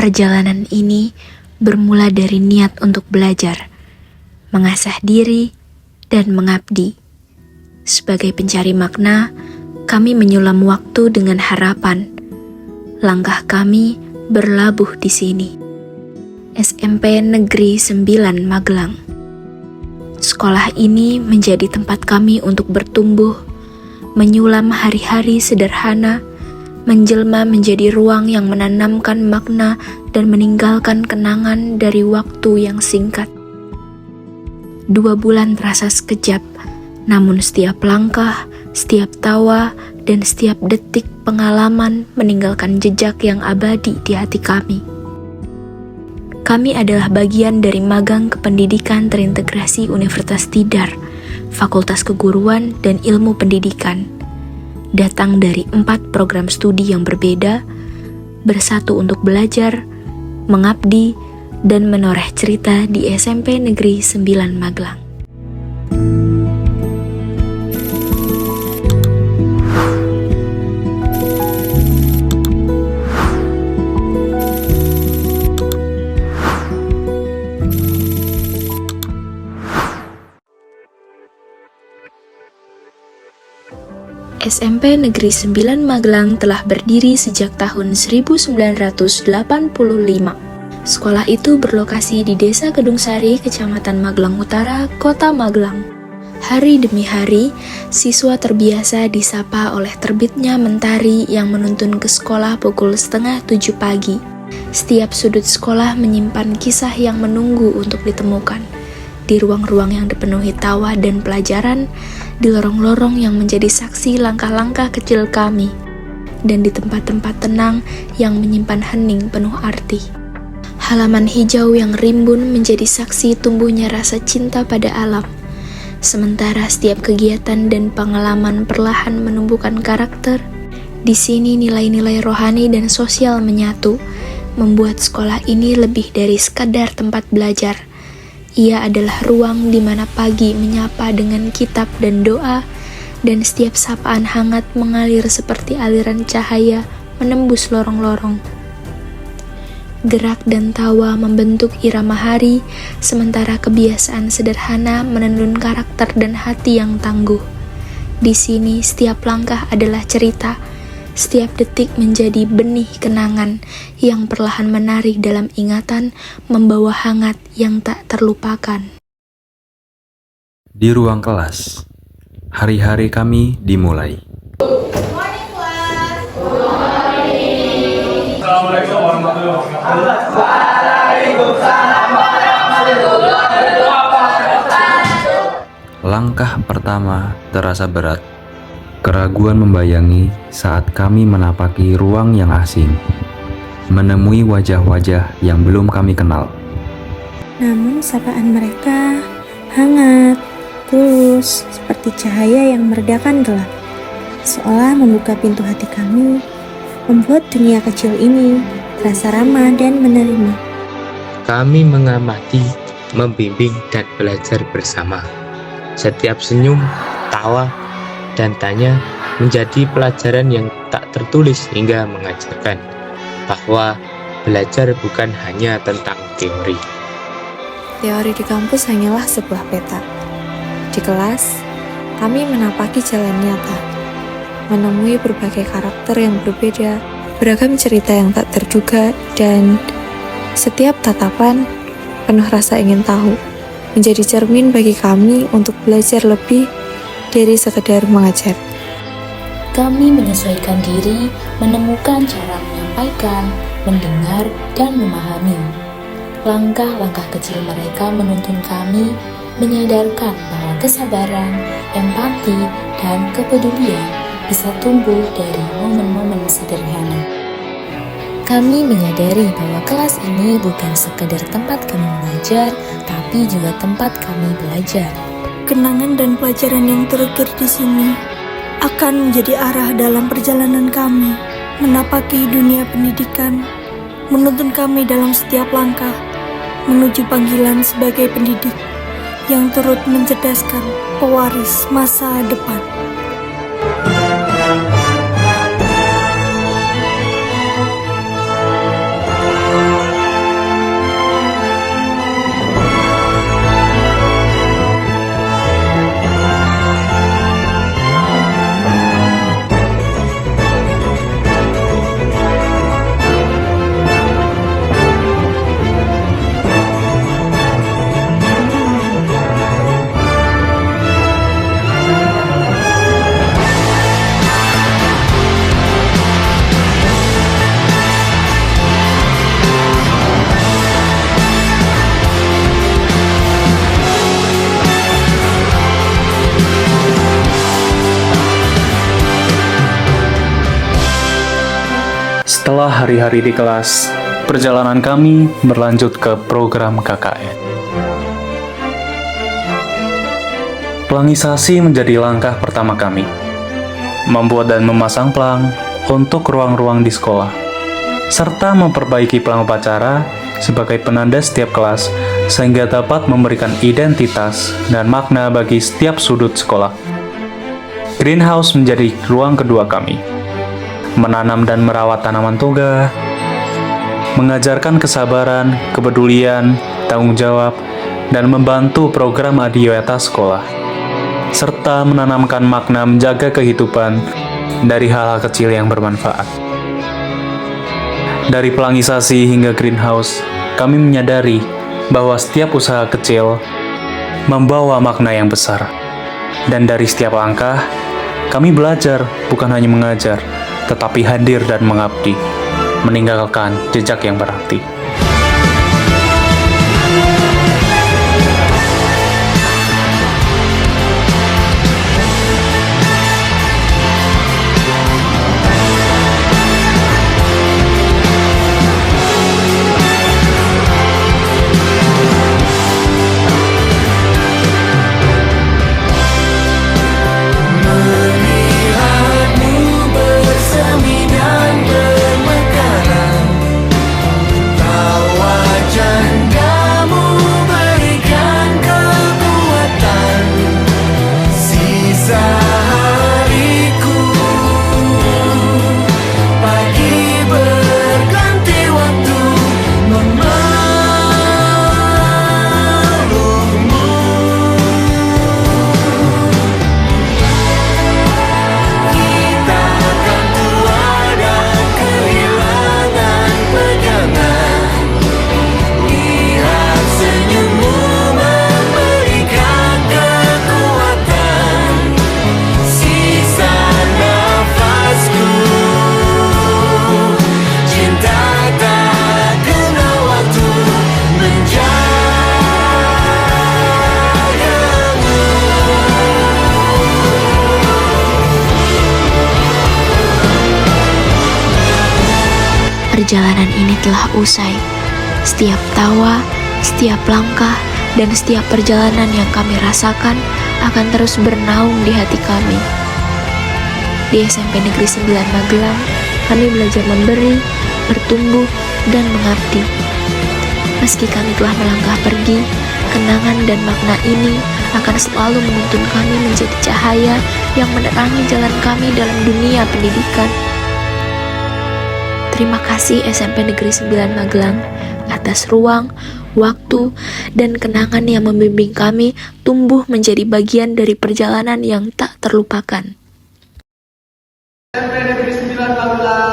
Perjalanan ini bermula dari niat untuk belajar, mengasah diri, dan mengabdi. Sebagai pencari makna, kami menyulam waktu dengan harapan. Langkah kami berlabuh di sini. SMP Negeri 9 Magelang. Sekolah ini menjadi tempat kami untuk bertumbuh, menyulam hari-hari sederhana, menjelma menjadi ruang yang menanamkan makna dan meninggalkan kenangan dari waktu yang singkat. 2 bulan terasa sekejap, namun setiap langkah, setiap tawa, dan setiap detik pengalaman meninggalkan jejak yang abadi di hati kami. Kami adalah bagian dari magang kependidikan terintegrasi Universitas Tidar, Fakultas Keguruan dan Ilmu Pendidikan. Datang dari 4 program studi yang berbeda, bersatu untuk belajar, mengabdi, dan menoreh cerita di SMP Negeri 9 Magelang. SMP Negeri 9 Magelang telah berdiri sejak tahun 1985. Sekolah itu berlokasi di Desa Kedungsari, Kecamatan Magelang Utara, Kota Magelang. Hari demi hari, siswa terbiasa disapa oleh terbitnya mentari yang menuntun ke sekolah pukul 6:30 pagi. Setiap sudut sekolah menyimpan kisah yang menunggu untuk ditemukan. Di ruang-ruang yang dipenuhi tawa dan pelajaran, di lorong-lorong yang menjadi saksi langkah-langkah kecil kami, dan di tempat-tempat tenang yang menyimpan hening penuh arti. Halaman hijau yang rimbun menjadi saksi tumbuhnya rasa cinta pada alam. Sementara setiap kegiatan dan pengalaman perlahan menumbuhkan karakter, di sini nilai-nilai rohani dan sosial menyatu, membuat sekolah ini lebih dari sekadar tempat belajar. Ia adalah ruang di mana pagi menyapa dengan kitab dan doa, dan setiap sapaan hangat mengalir seperti aliran cahaya menembus lorong-lorong. Gerak dan tawa membentuk irama hari, sementara kebiasaan sederhana menenun karakter dan hati yang tangguh. Di sini setiap langkah adalah cerita, setiap detik menjadi benih kenangan yang perlahan menarik dalam ingatan, membawa hangat yang tak terlupakan. Di ruang kelas, hari-hari kami dimulai. Assalamualaikum warahmatullahi wabarakatuh. Langkah pertama terasa berat. Keraguan membayangi saat kami menapaki ruang yang asing, menemui wajah-wajah yang belum kami kenal. Namun sapaan mereka hangat, tulus, seperti cahaya yang meredakan gelap, seolah membuka pintu hati kami, membuat dunia kecil ini terasa ramah dan menerima. Kami mengamati, membimbing, dan belajar bersama. Setiap senyum, tawa, dan tanya menjadi pelajaran yang tak tertulis hingga mengajarkan bahwa belajar bukan hanya tentang teori. Teori di kampus hanyalah sebuah peta. Di kelas, kami menapaki jalan nyata, menemui berbagai karakter yang berbeda, beragam cerita yang tak terduga, dan setiap tatapan penuh rasa ingin tahu, menjadi cermin bagi kami untuk belajar lebih dari sekedar mengajar. Kami menyesuaikan diri, menemukan cara menyampaikan, mendengar, dan memahami. Langkah-langkah kecil mereka menuntun kami, menyadarkan bahwa kesabaran, empati, dan kepedulian bisa tumbuh dari momen-momen sederhana. Kami menyadari bahwa kelas ini bukan sekedar tempat kami mengajar, tapi juga tempat kami belajar. Kenangan dan pelajaran yang terukir di sini akan menjadi arah dalam perjalanan kami menapaki dunia pendidikan, menuntun kami dalam setiap langkah menuju panggilan sebagai pendidik yang turut mencerdaskan pewaris masa depan. Setelah hari-hari di kelas, perjalanan kami berlanjut ke program KKN. Pelangisasi menjadi langkah pertama kami. Membuat dan memasang pelang untuk ruang-ruang di sekolah, serta memperbaiki pelang upacara sebagai penanda setiap kelas sehingga dapat memberikan identitas dan makna bagi setiap sudut sekolah. Greenhouse menjadi ruang kedua kami. Menanam dan merawat tanaman toga, mengajarkan kesabaran, kepedulian, tanggung jawab, dan membantu program adiwiyata sekolah, serta menanamkan makna menjaga kehidupan dari hal-hal kecil yang bermanfaat. Dari pelangisasi hingga greenhouse, kami menyadari bahwa setiap usaha kecil membawa makna yang besar. Dan dari setiap langkah, kami belajar bukan hanya mengajar, tetapi hadir dan mengabdi, meninggalkan jejak yang berarti. Perjalanan ini telah usai. Setiap tawa, setiap langkah, dan setiap perjalanan yang kami rasakan akan terus bernaung di hati kami. Di SMP Negeri 9 Magelang, kami belajar memberi, bertumbuh, dan mengabdi. Meski kami telah melangkah pergi, kenangan dan makna ini akan selalu menuntun kami menjadi cahaya yang menerangi jalan kami dalam dunia pendidikan. Terima kasih SMP Negeri 9 Magelang atas ruang, waktu, dan kenangan yang membimbing kami tumbuh menjadi bagian dari perjalanan yang tak terlupakan. SMP Negeri 9 Magelang.